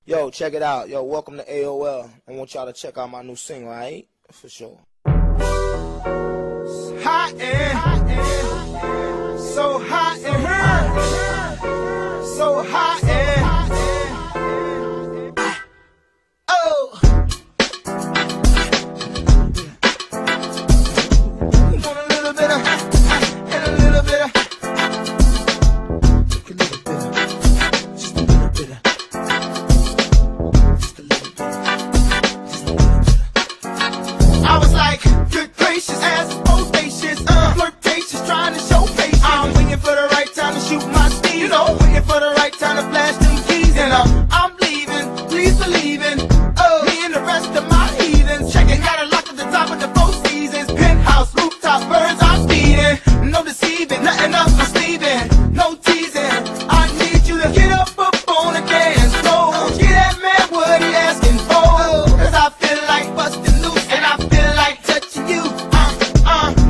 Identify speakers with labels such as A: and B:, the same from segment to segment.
A: Yo, check it out. Yo, welcome to AOL. I want y'all to check out my new single, alright? For sure.
B: Hot in, so hot in her, so hot in. Oh, you want a little bit of, and a little bit of, just a little bit of, just a little bit of, just a little bit of, just a little bit of. I was like, good gracious, ass bodacious, flirtatious, trying to show patience. I'm waiting for the right time to shoot my steam, you know, waiting for the right time to flash them keys. And I'm leaving, please believe in, me and the rest of my heathens. Checking out a lock at the top of the Four Seasons, penthouse, rooftop, birds I'm feeding. No deceiving, nothing up my sleeving, no teasing. I need you to get up on the dance floor, get that man what he asking for, 'cause I feel like busting loose and I feel like touching you,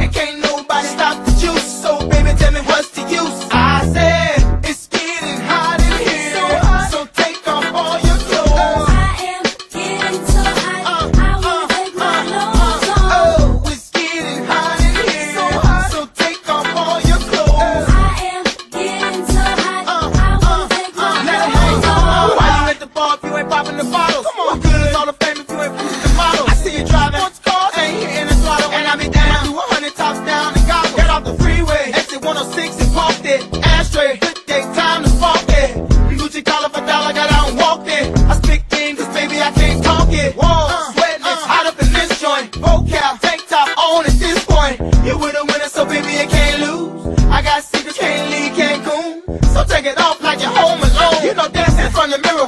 B: and can't nobody stop the juice. So baby, tell me what's the use? I said it's getting hot in here, so take off all your clothes.
C: I am getting so hot, I wanna take my clothes off.
B: Oh, it's getting hot in here, so take off all your clothes.
C: I am getting so hot, I wanna take my
B: Let it
C: clothes
B: hang
C: off.
B: on. Why you at the bar if you ain't popping the bottles? What good is all the fame if you ain't boosting the models? I see you driving sports cars, ain't hitting the throttle, and I be down to 100 tops down and gobble. Get off the freeway, exit 106 and parked it. Ashtray, good day, time to spark it. Gucci collar for dollar, got out and walked it. I speak game 'cause baby I can't talk it. Whoa, sweating, it's hot up in this joint. Vocal, tank top on at this point. You with a winner, so baby you can't lose. I got secrets, can't leave Cancun, so take it off like you're home alone. You know dancing in front of the mirror.